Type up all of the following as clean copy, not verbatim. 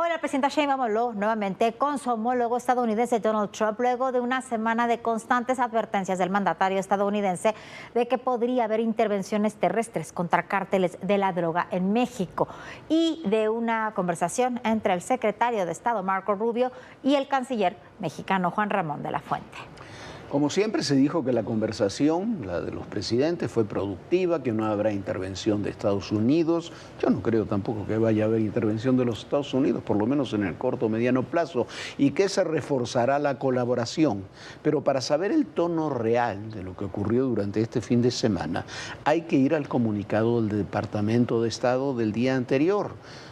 Hoy la presidenta Sheinbaum habló nuevamente con su homólogo estadounidense Donald Trump luego de una semana de constantes advertencias del mandatario estadounidense de que podría haber intervenciones terrestres contra cárteles de la droga en México y de una conversación entre el secretario de Estado Marco Rubio y el canciller mexicano Juan Ramón de la Fuente. Como siempre se dijo que la conversación, la de los presidentes, fue productiva, que no habrá intervención de Estados Unidos. Yo no creo tampoco que vaya a haber intervención de los Estados Unidos, por lo menos en el corto o mediano plazo, y que se reforzará la colaboración. Pero para saber el tono real de lo que ocurrió durante este fin de semana, hay que ir al comunicado del Departamento de Estado del día anterior.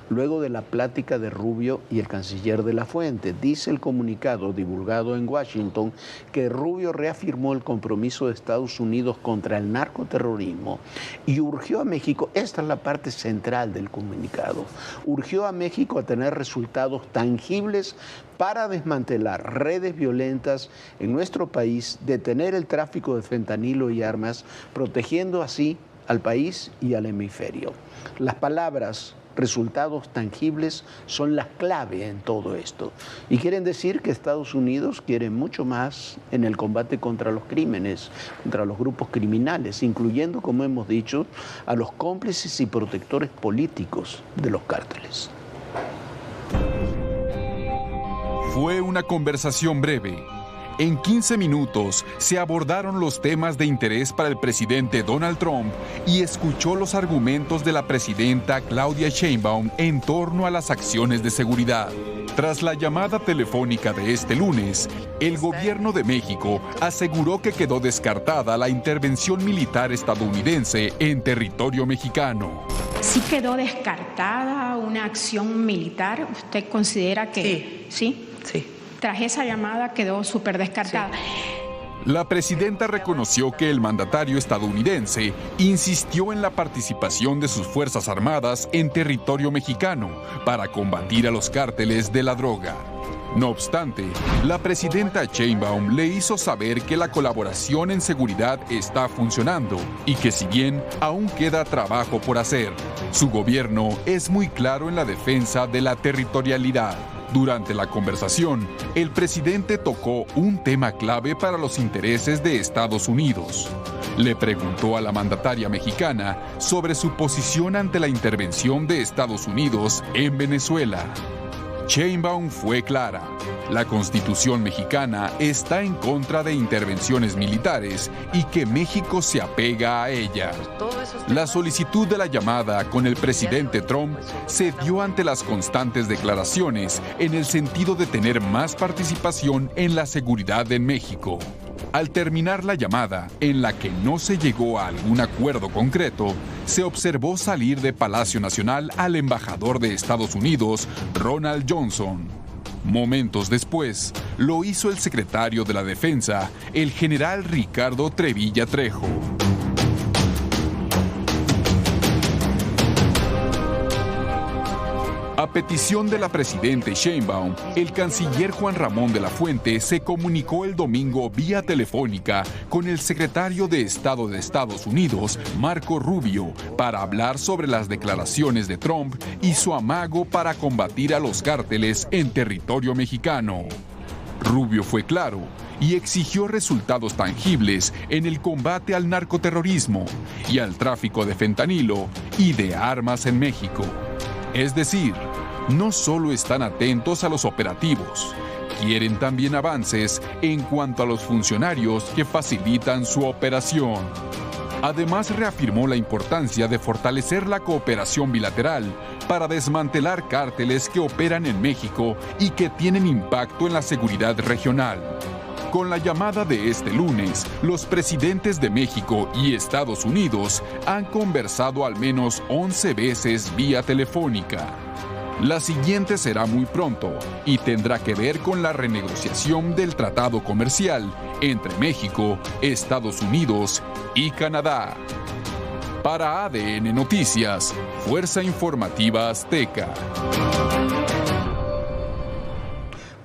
Luego de la plática de Rubio y el canciller de la Fuente, dice el comunicado divulgado en Washington que Rubio reafirmó el compromiso de Estados Unidos contra el narcoterrorismo y urgió a México, esta es la parte central del comunicado, urgió a México a tener resultados tangibles para desmantelar redes violentas en nuestro país, detener el tráfico de fentanilo y armas, protegiendo así al país y al hemisferio. Las palabras resultados tangibles son la clave en todo esto. Y quieren decir que Estados Unidos quiere mucho más en el combate contra los crímenes, contra los grupos criminales, incluyendo, como hemos dicho, a los cómplices y protectores políticos de los cárteles. Fue una conversación breve. En 15 minutos se abordaron los temas de interés para el presidente Donald Trump y escuchó los argumentos de la presidenta Claudia Sheinbaum en torno a las acciones de seguridad. Tras la llamada telefónica de este lunes, el gobierno de México aseguró que quedó descartada la intervención militar estadounidense en territorio mexicano. ¿Sí quedó descartada una acción militar? ¿Usted considera que sí? Sí. Tras esa llamada quedó súper descartada. Sí. La presidenta reconoció que el mandatario estadounidense insistió en la participación de sus Fuerzas Armadas en territorio mexicano para combatir a los cárteles de la droga. No obstante, la presidenta Sheinbaum le hizo saber que la colaboración en seguridad está funcionando y que si bien aún queda trabajo por hacer, su gobierno es muy claro en la defensa de la territorialidad. Durante la conversación, el presidente tocó un tema clave para los intereses de Estados Unidos. Le preguntó a la mandataria mexicana sobre su posición ante la intervención de Estados Unidos en Venezuela. Sheinbaum fue clara. La Constitución mexicana está en contra de intervenciones militares y que México se apega a ella. La solicitud de la llamada con el presidente Trump se dio ante las constantes declaraciones en el sentido de tener más participación en la seguridad en México. Al terminar la llamada, en la que no se llegó a algún acuerdo concreto, se observó salir de Palacio Nacional al embajador de Estados Unidos, Ronald Johnson. Momentos después, lo hizo el secretario de la Defensa, el general Ricardo Trevilla Trejo. A petición de la presidenta Sheinbaum, el canciller Juan Ramón de la Fuente se comunicó el domingo vía telefónica con el secretario de Estado de Estados Unidos, Marco Rubio, para hablar sobre las declaraciones de Trump y su amago para combatir a los cárteles en territorio mexicano. Rubio fue claro y exigió resultados tangibles en el combate al narcoterrorismo y al tráfico de fentanilo y de armas en México. Es decir, no solo están atentos a los operativos, quieren también avances en cuanto a los funcionarios que facilitan su operación. Además, reafirmó la importancia de fortalecer la cooperación bilateral para desmantelar cárteles que operan en México y que tienen impacto en la seguridad regional. Con la llamada de este lunes, los presidentes de México y Estados Unidos han conversado al menos 11 veces vía telefónica. La siguiente será muy pronto y tendrá que ver con la renegociación del tratado comercial entre México, Estados Unidos y Canadá. Para ADN Noticias, Fuerza Informativa Azteca.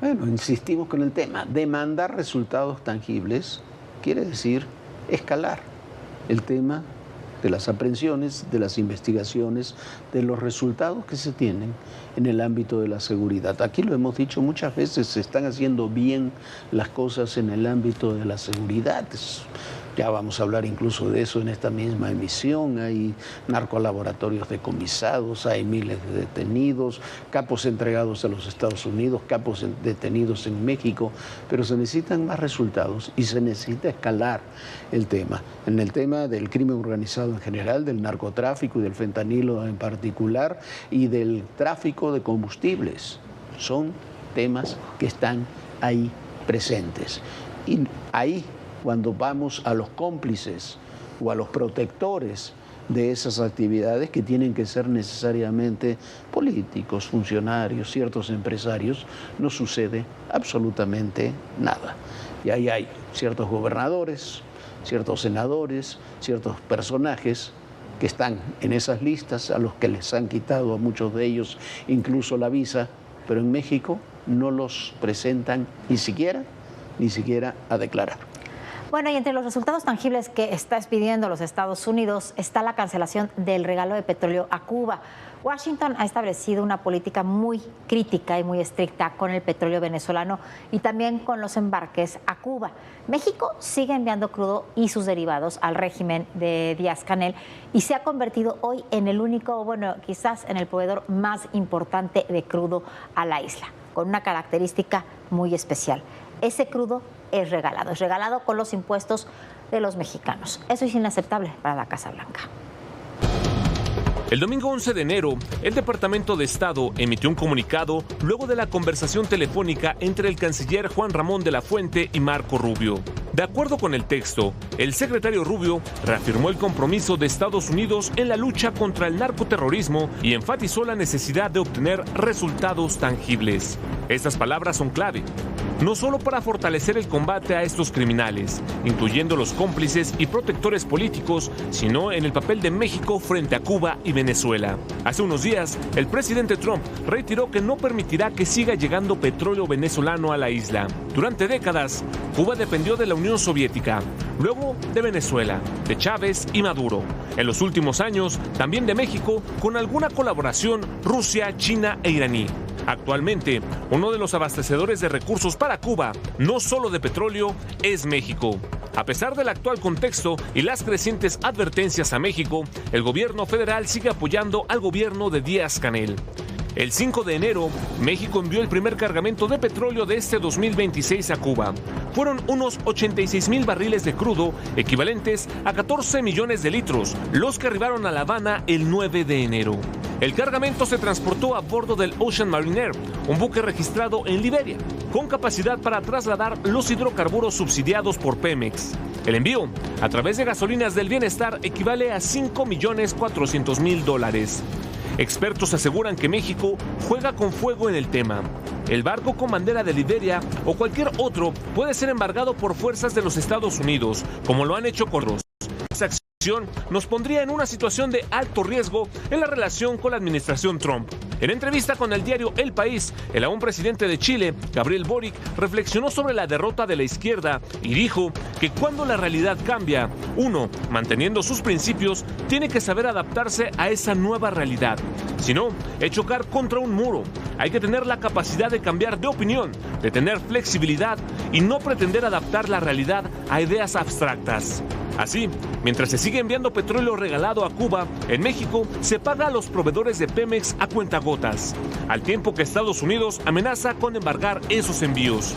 Bueno, insistimos con el tema. Demandar resultados tangibles quiere decir escalar el tema de las aprehensiones, de las investigaciones, de los resultados que se tienen en el ámbito de la seguridad. Aquí lo hemos dicho muchas veces, se están haciendo bien las cosas en el ámbito de la seguridad. Ya vamos a hablar incluso de eso en esta misma emisión. Hay narcolaboratorios decomisados, hay miles de detenidos, capos entregados a los Estados Unidos, capos detenidos en México, pero se necesitan más resultados y se necesita escalar el tema. En el tema del crimen organizado en general, del narcotráfico y del fentanilo en particular y del tráfico de combustibles. Son temas que están ahí presentes. Y ahí, cuando vamos a los cómplices o a los protectores de esas actividades que tienen que ser necesariamente políticos, funcionarios, ciertos empresarios, no sucede absolutamente nada. Y ahí hay ciertos gobernadores, ciertos senadores, ciertos personajes que están en esas listas, a los que les han quitado a muchos de ellos incluso la visa, pero en México no los presentan ni siquiera a declarar. Bueno, y entre los resultados tangibles que está expidiendo los Estados Unidos está la cancelación del regalo de petróleo a Cuba. Washington ha establecido una política muy crítica y muy estricta con el petróleo venezolano y también con los embarques a Cuba. México sigue enviando crudo y sus derivados al régimen de Díaz-Canel y se ha convertido hoy en el único, bueno, quizás en el proveedor más importante de crudo a la isla, con una característica muy especial. Ese crudo es regalado con los impuestos de los mexicanos. Eso es inaceptable para la Casa Blanca. El domingo 11 de enero, el Departamento de Estado emitió un comunicado luego de la conversación telefónica entre el canciller Juan Ramón de la Fuente y Marco Rubio. De acuerdo con el texto, el secretario Rubio reafirmó el compromiso de Estados Unidos en la lucha contra el narcoterrorismo y enfatizó la necesidad de obtener resultados tangibles. Estas palabras son clave, no solo para fortalecer el combate a estos criminales, incluyendo los cómplices y protectores políticos, sino en el papel de México frente a Cuba y Venezuela. Hace unos días, el presidente Trump reiteró que no permitirá que siga llegando petróleo venezolano a la isla. Durante décadas, Cuba dependió de la Unión Soviética, luego de Venezuela, de Chávez y Maduro. En los últimos años, también de México, con alguna colaboración Rusia, China e iraní. Actualmente, uno de los abastecedores de recursos para Cuba, no solo de petróleo, es México. A pesar del actual contexto y las crecientes advertencias a México, el gobierno federal sigue apoyando al gobierno de Díaz-Canel. El 5 de enero, México envió el primer cargamento de petróleo de este 2026 a Cuba. Fueron unos 86,000 barriles de crudo, equivalentes a 14 millones de litros, los que arribaron a La Habana el 9 de enero. El cargamento se transportó a bordo del Ocean Mariner, un buque registrado en Liberia, con capacidad para trasladar los hidrocarburos subsidiados por Pemex. El envío, a través de Gasolinas del Bienestar, equivale a $5,400,000. Expertos aseguran que México juega con fuego en el tema. El barco con bandera de Liberia o cualquier otro puede ser embargado por fuerzas de los Estados Unidos, como lo han hecho con otros. Esta acción nos pondría en una situación de alto riesgo en la relación con la administración Trump. En entrevista con el diario El País, el aún presidente de Chile, Gabriel Boric, reflexionó sobre la derrota de la izquierda y dijo que cuando la realidad cambia, uno, manteniendo sus principios, tiene que saber adaptarse a esa nueva realidad. Si no, es chocar contra un muro. Hay que tener la capacidad de cambiar de opinión, de tener flexibilidad y no pretender adaptar la realidad a ideas abstractas. Así, mientras se sigue enviando petróleo regalado a Cuba, en México se paga a los proveedores de Pemex a cuentagotas, al tiempo que Estados Unidos amenaza con embargar esos envíos.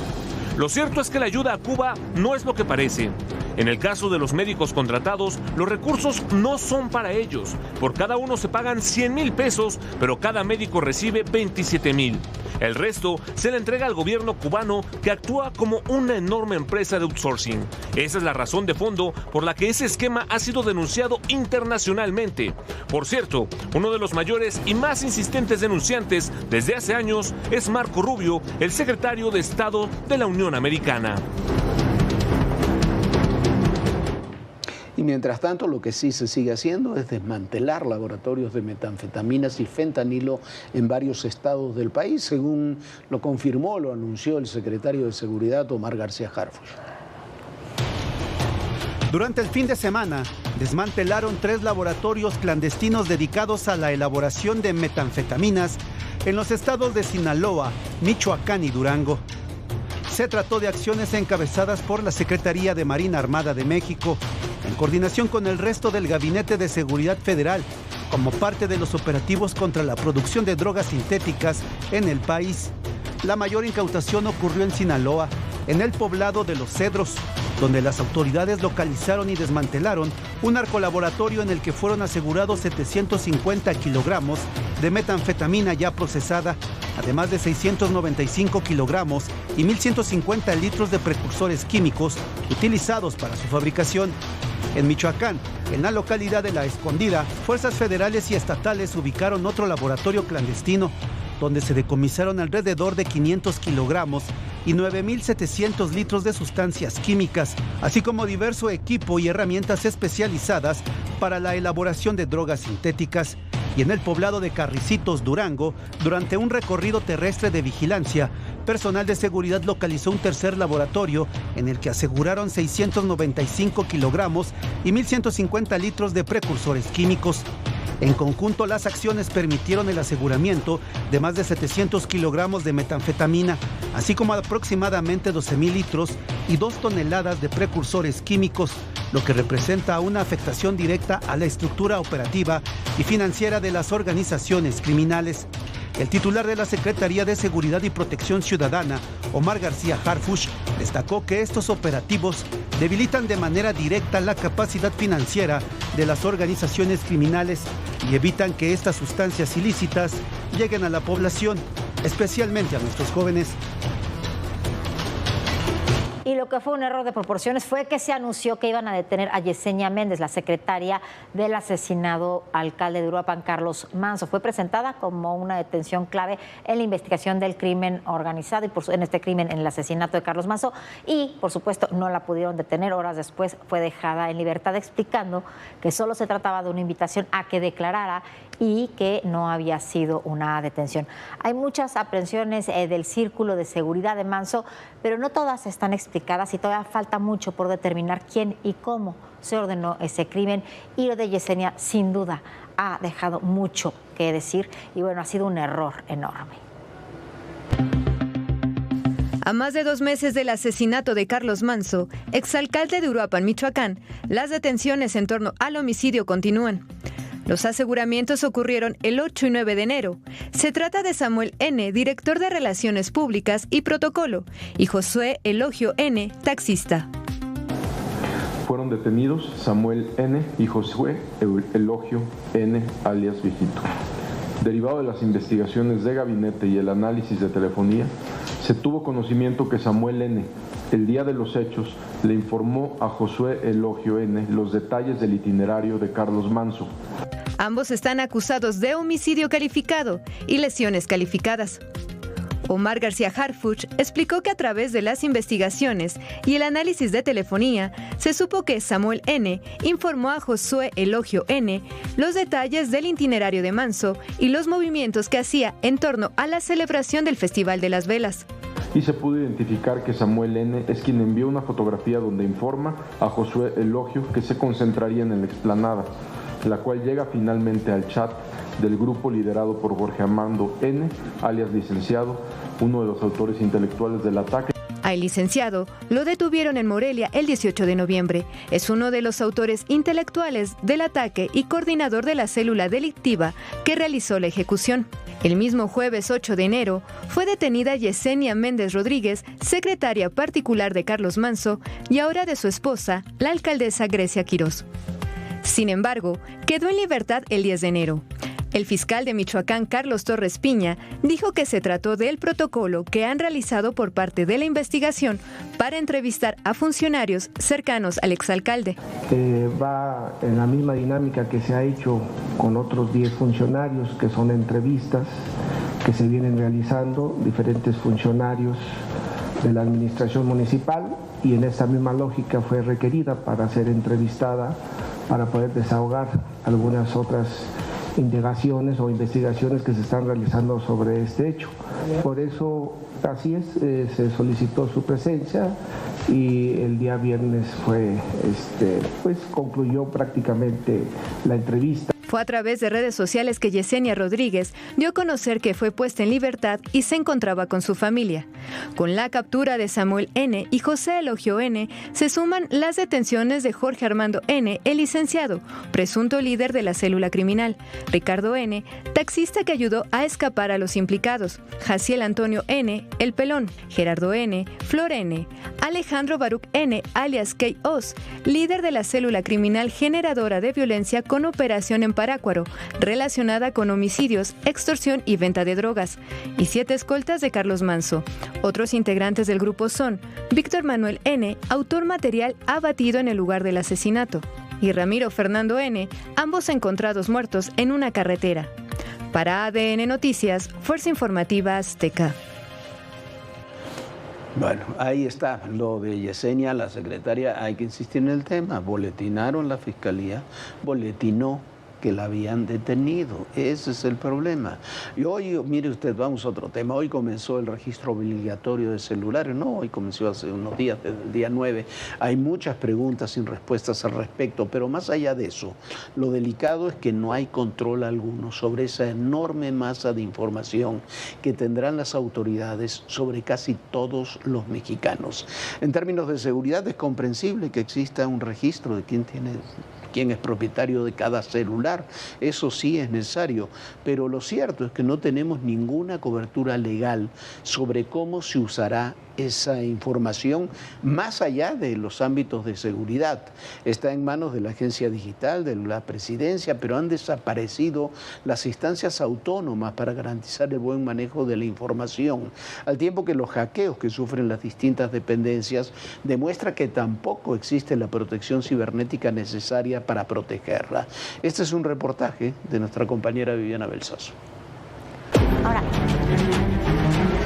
Lo cierto es que la ayuda a Cuba no es lo que parece. En el caso de los médicos contratados, los recursos no son para ellos. Por cada uno se pagan 100,000 pesos, pero cada médico recibe 27,000. El resto se le entrega al gobierno cubano, que actúa como una enorme empresa de outsourcing. Esa es la razón de fondo por la que ese esquema ha sido denunciado internacionalmente. Por cierto, uno de los mayores y más insistentes denunciantes desde hace años es Marco Rubio, el secretario de Estado de la Unión Americana. Y mientras tanto, lo que sí se sigue haciendo es desmantelar laboratorios de metanfetaminas y fentanilo en varios estados del país, según lo confirmó, lo anunció el secretario de Seguridad, Omar García Harfuch. Durante el fin de semana, desmantelaron 3 laboratorios clandestinos dedicados a la elaboración de metanfetaminas en los estados de Sinaloa, Michoacán y Durango. Se trató de acciones encabezadas por la Secretaría de Marina Armada de México, en coordinación con el resto del Gabinete de Seguridad Federal, como parte de los operativos contra la producción de drogas sintéticas en el país. La mayor incautación ocurrió en Sinaloa, en el poblado de Los Cedros, donde las autoridades localizaron y desmantelaron un narcolaboratorio en el que fueron asegurados 750 kilogramos de metanfetamina ya procesada, además de 695 kilogramos y 1.150 litros de precursores químicos utilizados para su fabricación. En Michoacán, en la localidad de La Escondida, fuerzas federales y estatales ubicaron otro laboratorio clandestino, donde se decomisaron alrededor de 500 kilogramos y 9.700 litros de sustancias químicas, así como diverso equipo y herramientas especializadas para la elaboración de drogas sintéticas. Y en el poblado de Carricitos, Durango, durante un recorrido terrestre de vigilancia, personal de seguridad localizó un tercer laboratorio en el que aseguraron 695 kilogramos y 1.150 litros de precursores químicos. En conjunto, las acciones permitieron el aseguramiento de más de 700 kilogramos de metanfetamina, así como aproximadamente 12.000 litros y 2 toneladas de precursores químicos, lo que representa una afectación directa a la estructura operativa y financiera de las organizaciones criminales. El titular de la Secretaría de Seguridad y Protección Ciudadana, Omar García Harfuch, destacó que estos operativos debilitan de manera directa la capacidad financiera de las organizaciones criminales y evitan que estas sustancias ilícitas lleguen a la población, especialmente a nuestros jóvenes. Y lo que fue un error de proporciones fue que se anunció que iban a detener a Yesenia Méndez, la secretaria del asesinado alcalde de Uruapan, Carlos Manso. Fue presentada como una detención clave en la investigación del crimen organizado y en este crimen, en el asesinato de Carlos Manso. Y, por supuesto, no la pudieron detener. Horas después fue dejada en libertad, explicando que solo se trataba de una invitación a que declarara y que no había sido una detención. Hay muchas aprehensiones del círculo de seguridad de Manso, pero no todas están explicadas y todavía falta mucho por determinar quién y cómo se ordenó ese crimen. Y lo de Yesenia, sin duda, ha dejado mucho que decir y bueno, ha sido un error enorme. A más de 2 meses del asesinato de Carlos Manso, exalcalde de Uruapan, Michoacán, las detenciones en torno al homicidio continúan. Los aseguramientos ocurrieron el 8 y 9 de enero. Se trata de Samuel N., director de Relaciones Públicas y Protocolo, y Josué Elogio N., taxista. Fueron detenidos Samuel N. y Josué Elogio N., alias Viejito. Derivado de las investigaciones de gabinete y el análisis de telefonía, se tuvo conocimiento que Samuel N., el día de los hechos, le informó a Josué Elogio N. los detalles del itinerario de Carlos Manso. Ambos están acusados de homicidio calificado y lesiones calificadas. Omar García Harfuch explicó que a través de las investigaciones y el análisis de telefonía se supo que Samuel N. informó a Josué Elogio N. los detalles del itinerario de Manso y los movimientos que hacía en torno a la celebración del Festival de las Velas. Y se pudo identificar que Samuel N. es quien envió una fotografía donde informa a Josué Elogio que se concentraría en la explanada, la cual llega finalmente al chat del grupo liderado por Jorge Armando N., alias Licenciado, uno de los autores intelectuales del ataque. Al licenciado lo detuvieron en Morelia el 18 de noviembre. Es uno de los autores intelectuales del ataque y coordinador de la célula delictiva que realizó la ejecución. El mismo jueves 8 de enero fue detenida Yesenia Méndez Rodríguez, secretaria particular de Carlos Manso y ahora de su esposa, la alcaldesa Grecia Quirós. Sin embargo, quedó en libertad el 10 de enero. El fiscal de Michoacán, Carlos Torres Piña, dijo que se trató del protocolo que han realizado por parte de la investigación para entrevistar a funcionarios cercanos al exalcalde. Va en la misma dinámica que se ha hecho con otros 10 funcionarios, que son entrevistas que se vienen realizando diferentes funcionarios de la administración municipal, y en esta misma lógica fue requerida para ser entrevistada, para poder desahogar algunas otras indagaciones o investigaciones que se están realizando sobre este hecho. Por eso, así es, se solicitó su presencia y el día viernes pues concluyó prácticamente la entrevista. Fue a través de redes sociales que Yesenia Rodríguez dio a conocer que fue puesta en libertad y se encontraba con su familia. Con la captura de Samuel N. y José Elogio N. se suman las detenciones de Jorge Armando N., el licenciado, presunto líder de la célula criminal, Ricardo N., taxista que ayudó a escapar a los implicados, Jaciel Antonio N., el pelón, Gerardo N., Flor N., Alejandro Baruch N., alias Key Oz, líder de la célula criminal generadora de violencia con operación en Parácuaro, relacionada con homicidios, extorsión y venta de drogas, y 7 escoltas de Carlos Manso. Otros integrantes del grupo son Víctor Manuel N., autor material abatido en el lugar del asesinato, y Ramiro Fernando N., ambos encontrados muertos en una carretera. Para ADN Noticias, Fuerza Informativa Azteca. Bueno, ahí está lo de Yesenia, la secretaria. Hay que insistir en el tema. Boletinaron la fiscalía, boletinó que la habían detenido. Ese es el problema. Y hoy, mire usted, vamos a otro tema. Hoy comenzó el registro obligatorio de celulares. No, hoy comenzó hace unos días, desde el día 9. Hay muchas preguntas sin respuestas al respecto, pero más allá de eso, lo delicado es que no hay control alguno sobre esa enorme masa de información que tendrán las autoridades sobre casi todos los mexicanos. En términos de seguridad, es comprensible que exista un registro de quién es propietario de cada celular. Eso sí es necesario, pero lo cierto es que no tenemos ninguna cobertura legal sobre cómo se usará esa información más allá de los ámbitos de seguridad. Está en manos de la Agencia Digital, de la Presidencia, pero han desaparecido las instancias autónomas para garantizar el buen manejo de la información, al tiempo que los hackeos que sufren las distintas dependencias demuestra que tampoco existe la protección cibernética necesaria para protegerla. Este es un reportaje de nuestra compañera Viviana Belsazo. Ahora,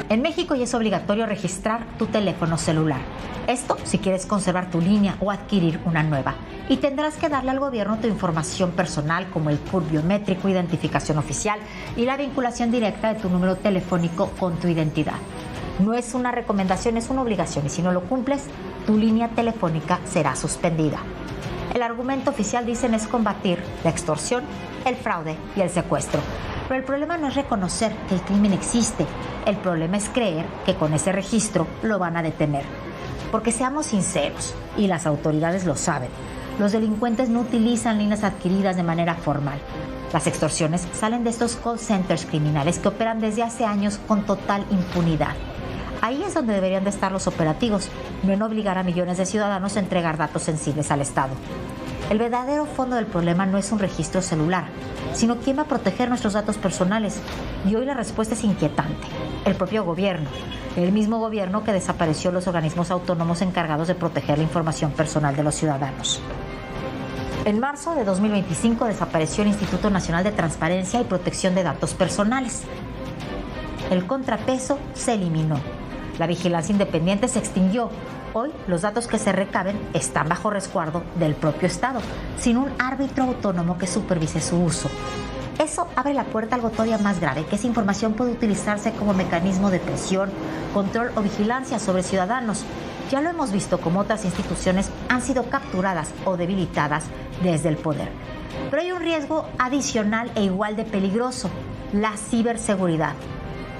en México ya es obligatorio registrar tu teléfono celular. Esto si quieres conservar tu línea o adquirir una nueva. Y tendrás que darle al gobierno tu información personal como el CURP biométrico, identificación oficial y la vinculación directa de tu número telefónico con tu identidad. No es una recomendación, es una obligación y si no lo cumples, tu línea telefónica será suspendida. El argumento oficial, dicen, es combatir la extorsión, el fraude y el secuestro. Pero el problema no es reconocer que el crimen existe. El problema es creer que con ese registro lo van a detener. Porque seamos sinceros, y las autoridades lo saben, los delincuentes no utilizan líneas adquiridas de manera formal. Las extorsiones salen de estos call centers criminales que operan desde hace años con total impunidad. Ahí es donde deberían de estar los operativos, no en obligar a millones de ciudadanos a entregar datos sensibles al Estado. El verdadero fondo del problema no es un registro celular, sino quién va a proteger nuestros datos personales. Y hoy la respuesta es inquietante. El propio gobierno, el mismo gobierno que desapareció los organismos autónomos encargados de proteger la información personal de los ciudadanos. En marzo de 2025 desapareció el Instituto Nacional de Transparencia y Protección de Datos Personales. El contrapeso se eliminó. La vigilancia independiente se extinguió. Hoy los datos que se recaben están bajo resguardo del propio Estado, sin un árbitro autónomo que supervise su uso. Eso abre la puerta a algo todavía más grave, que esa información puede utilizarse como mecanismo de presión, control o vigilancia sobre ciudadanos. Ya lo hemos visto como otras instituciones han sido capturadas o debilitadas desde el poder. Pero hay un riesgo adicional e igual de peligroso: la ciberseguridad.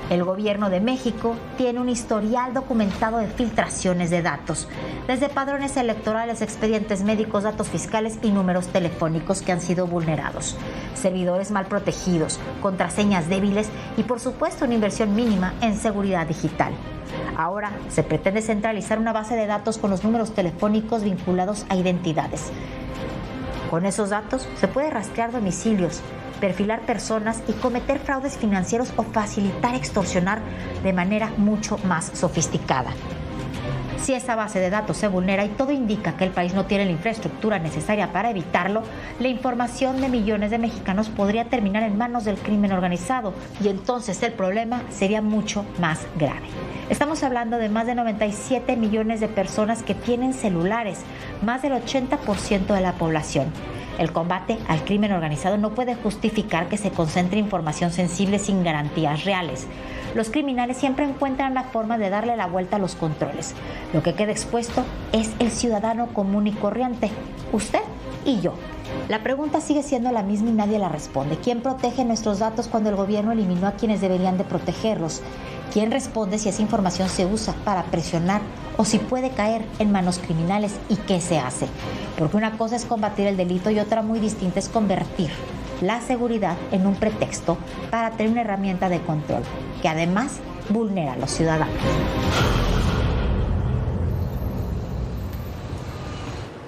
El gobierno de México tiene un historial documentado de filtraciones de datos, desde padrones electorales, expedientes médicos, datos fiscales y números telefónicos que han sido vulnerados, servidores mal protegidos, contraseñas débiles y, por supuesto, una inversión mínima en seguridad digital. Ahora se pretende centralizar una base de datos con los números telefónicos vinculados a identidades. Con esos datos se puede rastrear domicilios, perfilar personas y cometer fraudes financieros o facilitar extorsionar de manera mucho más sofisticada. Si esa base de datos se vulnera, y todo indica que el país no tiene la infraestructura necesaria para evitarlo, la información de millones de mexicanos podría terminar en manos del crimen organizado y entonces el problema sería mucho más grave. Estamos hablando de más de 97 millones de personas que tienen celulares, más del 80% de la población. El combate al crimen organizado no puede justificar que se concentre información sensible sin garantías reales. Los criminales siempre encuentran la forma de darle la vuelta a los controles. Lo que queda expuesto es el ciudadano común y corriente, usted y yo. La pregunta sigue siendo la misma y nadie la responde. ¿Quién protege nuestros datos cuando el gobierno eliminó a quienes deberían de protegerlos? ¿Quién responde si esa información se usa para presionar o si puede caer en manos criminales y qué se hace? Porque una cosa es combatir el delito y otra muy distinta es convertir la seguridad en un pretexto para tener una herramienta de control que además vulnera a los ciudadanos.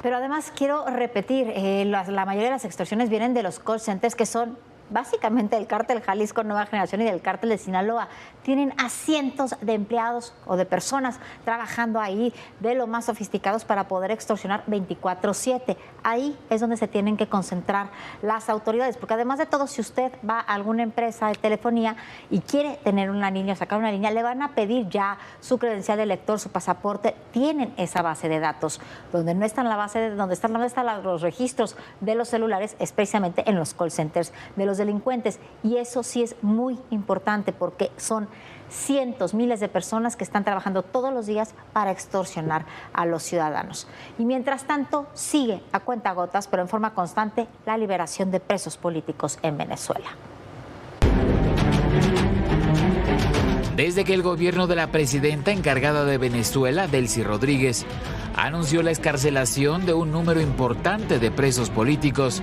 Pero además quiero repetir, la mayoría de las extorsiones vienen de los call centers, que son básicamente el cártel Jalisco Nueva Generación y del cártel de Sinaloa. Tienen a cientos de empleados o de personas trabajando ahí, de lo más sofisticados, para poder extorsionar 24/7. Ahí es donde se tienen que concentrar las autoridades, porque además de todo, si usted va a alguna empresa de telefonía y quiere tener una línea, sacar una línea, le van a pedir ya su credencial de lector, su pasaporte. Tienen esa base de datos. Donde no están donde están los registros de los celulares, es precisamente en los call centers de los delincuentes, y eso sí es muy importante porque son cientos, miles de personas que están trabajando todos los días para extorsionar a los ciudadanos. Y mientras tanto sigue a cuentagotas, pero en forma constante, la liberación de presos políticos en Venezuela. Desde que el gobierno de la presidenta encargada de Venezuela, Delcy Rodríguez, anunció la excarcelación de un número importante de presos políticos,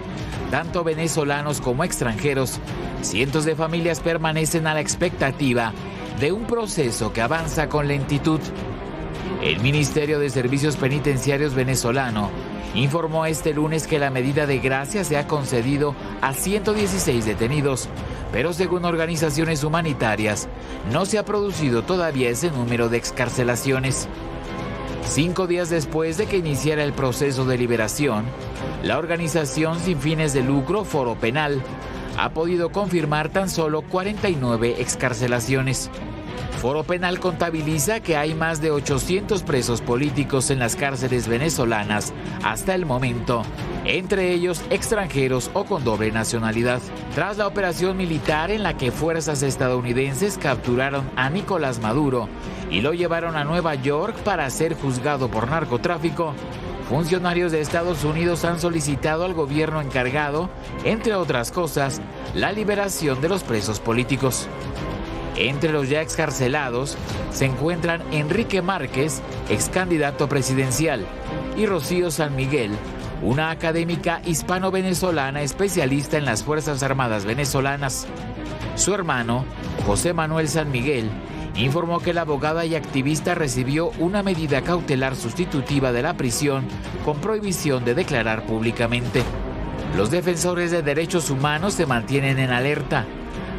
tanto venezolanos como extranjeros, cientos de familias permanecen a la expectativa de un proceso que avanza con lentitud. El Ministerio de Servicios Penitenciarios venezolano informó este lunes que la medida de gracia se ha concedido a 116 detenidos, pero según organizaciones humanitarias, no se ha producido todavía ese número de excarcelaciones. 5 días después de que iniciara el proceso de liberación, la organización sin fines de lucro Foro Penal ha podido confirmar tan solo 49 excarcelaciones. Foro Penal contabiliza que hay más de 800 presos políticos en las cárceles venezolanas hasta el momento, entre ellos extranjeros o con doble nacionalidad. Tras la operación militar en la que fuerzas estadounidenses capturaron a Nicolás Maduro y lo llevaron a Nueva York para ser juzgado por narcotráfico, funcionarios de Estados Unidos han solicitado al gobierno encargado, entre otras cosas, la liberación de los presos políticos. Entre los ya excarcelados se encuentran Enrique Márquez, ex candidato presidencial, y Rocío San Miguel, una académica hispano-venezolana especialista en las Fuerzas Armadas venezolanas. Su hermano, José Manuel San Miguel, informó que la abogada y activista recibió una medida cautelar sustitutiva de la prisión con prohibición de declarar públicamente. Los defensores de derechos humanos se mantienen en alerta.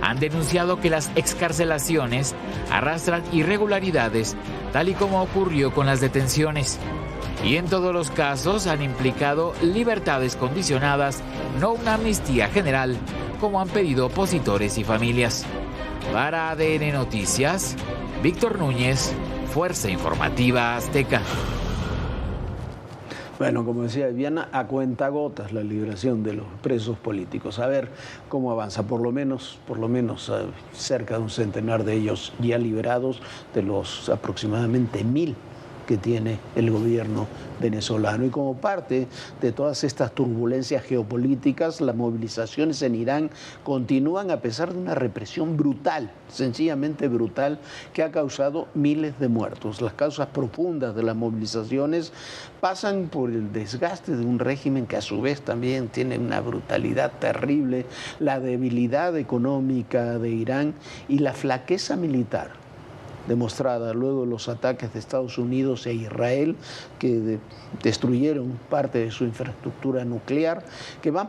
Han denunciado que las excarcelaciones arrastran irregularidades, tal y como ocurrió con las detenciones. Y en todos los casos han implicado libertades condicionadas, no una amnistía general, como han pedido opositores y familias. Para ADN Noticias, Víctor Núñez, Fuerza Informativa Azteca. Bueno, como decía Viviana, a cuentagotas la liberación de los presos políticos. A ver cómo avanza, por lo menos cerca de un centenar de ellos ya liberados de los aproximadamente 1000 que tiene el gobierno venezolano. Y como parte de todas estas turbulencias geopolíticas, las movilizaciones en Irán continúan a pesar de una represión brutal, sencillamente brutal, que ha causado miles de muertos. Las causas profundas de las movilizaciones pasan por el desgaste de un régimen que a su vez también tiene una brutalidad terrible, la debilidad económica de Irán y la flaqueza militar demostrada luego de los ataques de Estados Unidos e Israel, que destruyeron parte de su infraestructura nuclear, que van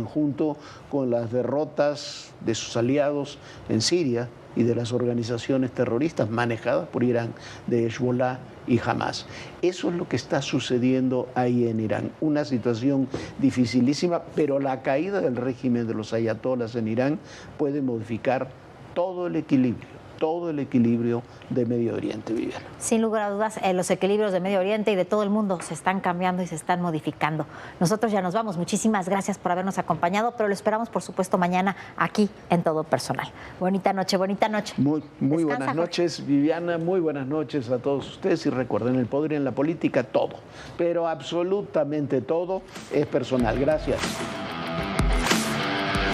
junto con las derrotas de sus aliados en Siria y de las organizaciones terroristas manejadas por Irán, de Hezbollah y Hamas. Eso es lo que está sucediendo ahí en Irán, una situación dificilísima, pero la caída del régimen de los ayatolás en Irán puede modificar todo el equilibrio todo el equilibrio de Medio Oriente, Viviana. Sin lugar a dudas, los equilibrios de Medio Oriente y de todo el mundo se están cambiando y se están modificando. Nosotros ya nos vamos. Muchísimas gracias por habernos acompañado, pero lo esperamos, por supuesto, mañana aquí en Todo Personal. Bonita noche, bonita noche. Muy Descansa, buenas noches, Viviana. Muy buenas noches a todos ustedes. Y recuerden, el poder en la política, todo, pero absolutamente todo es personal. Gracias.